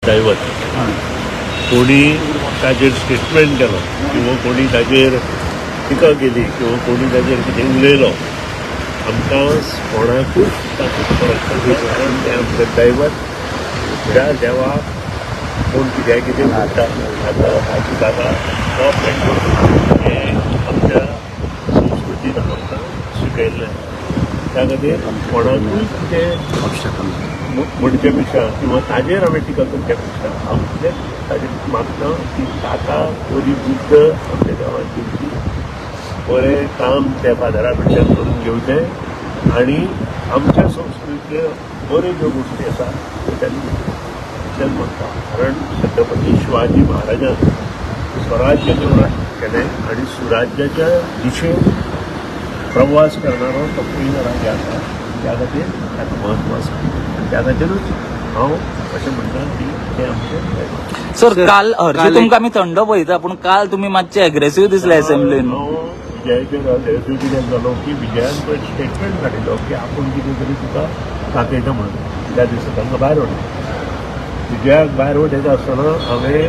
दैवत कोणी ताजेर स्टेटमेंट केलो किंवा कोणी ताजेर टिका केली किंवा कोणी ताजेर कितें उलयलो आमकां कोणाकूच तातूंत फरक पडना कारण तें आमचें दैवत ज्या देवाक कोण कितें म्हणटा आतां हाची जागा तो हें आमच्या संस्कृतीन आमकां शिकयल्लें त्या खातीर कोणाकूय कितें म्हणचे पेक्षा किंवा ताजेर हांवें टिका करच्या पेक्षा हांव ताजेर मागता की ताका बरी बुद्द आमच्या देवान दिवची बरें काम त्या फादरा कडच्यान करून घेवचें आनी आमच्या संस्कृतींतल्यो बऱ्यो ज्यो गोश्टी आसा त्यो त्यांनी म्हणटा कारण छत्रपती शिवाजी महाराजान स्वराज्य निर्माण केलें आनी सुराज्याच्या दिशेन प्रवास करणारो तो पयलो राजा आसा त्या खातीर ताका म्हत्व आसा आनी त्या खातीरूच हांव अशें म्हणटा की तें आमचें सर काल हरशी तुमकां आमी थंड पळयता पूण काल तुमी मातशे एग्रेसीव दिसले असेंब्लीन विजयाचेर कितें जालो की विजयान पळय स्टेटमेंट काडिल्लो की आपूण कितें तरी तुका दाखयता म्हणून त्या दिसा तांकां भायर उडयलें विजयाक भायर उडयता आसतना हांवें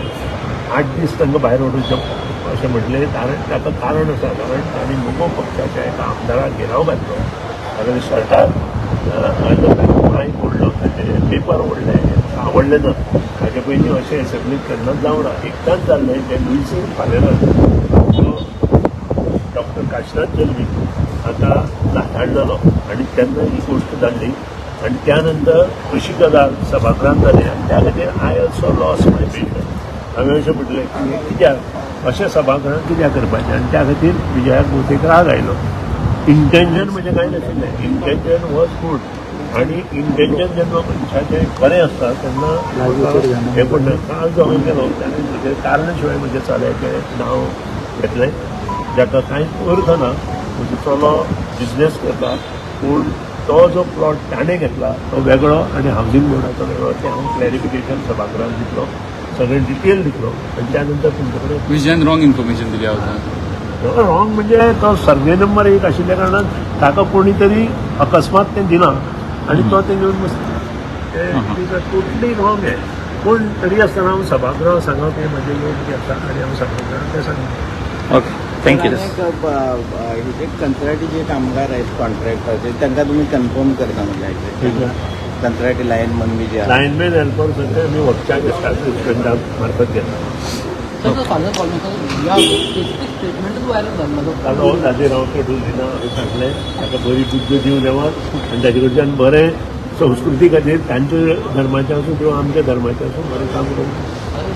8 दीस तांकां भायर उडोवचें अशें म्हटलें ताका कारण आसा कारण तांणी मोगो पक्षाच्या एका आमदाराक घेराव घातलो ताका शर्टार मायक ओडलो ताचे पेपर ओडले आवडलें ना ताचे पयलीं अशें एसेंब्लीक केन्नाच जावना एकदांच जाल्लें तें लुईसीन फालेरान डॉक्टर काशीनाथ जल्मी आतां हाडलेलो आनी तेन्ना ही गोश्ट जाल्ली आनी त्या नंतर अशी गजाल सभागृहांत जाली आनी त्या खातीर I also lost my patient हांवें अशें म्हटलें की कित्याक अशें सभागृहांत कित्याक करपाचें आनी त्या खातीर विजयाक भोवतेक राग आयलो इंटेन्शन म्हणजे कांय नाशिल्लें इंटेन्शन वॉज गूड आनी इंटेन्शन जेन्ना मनशाचें बरें आसता तेन्ना हें पडना काल जो हांवें केलो ताणें म्हजें कारणा शिवाय म्हज्या चल्याचें नांव घेतलें जाका कांयच अर्थ ना म्हजो चलो बिजनेस करता पूण तो जो प्लॉट ताणें घेतला तो वेगळो आनी हावजींग बोर्डाचो वेगळो तें हांव क्लॅरिफिकेशन सभागृहांत दितलो सगळें डिटेल दितलो आनी त्या नंतर तुमचे कडेन विजयान रॉंग इन्फॉर्मेशन दिली हांव रॉंग म्हणजे तो सर्वे नंबर 1 आशिल्ल्या कारणान ताका कोणी तरी अकस्मात तें दिलां आनी तो तें घेवन बसता तें टोटली रॉंग हें पूण तरी आसतना हांव सभागृह सांगप हें म्हजें योग्य आसा आनी हांव सभागृहांत तें सांगता ओके थँक्यू हे कंत्राटी जे कामगार आहेत कॉन्ट्रॅक्टर त्यांना तुम्ही कन्फर्म करता म्हणजे कंत्राटी lineman B J lineman helper सगळे आमी वखदाच्या स्टाफा मार्फत घेता ताका ताजेर हांव पेटूल दिना हांवें सांगलें ताका बरी बुद्द दिवं देवाक आनी ताजे कडच्यान बरें संस्कृती खातीर तांच्या धर्माचें आसूं किंवा आमच्या धर्माचें आसूं बरें काम करूं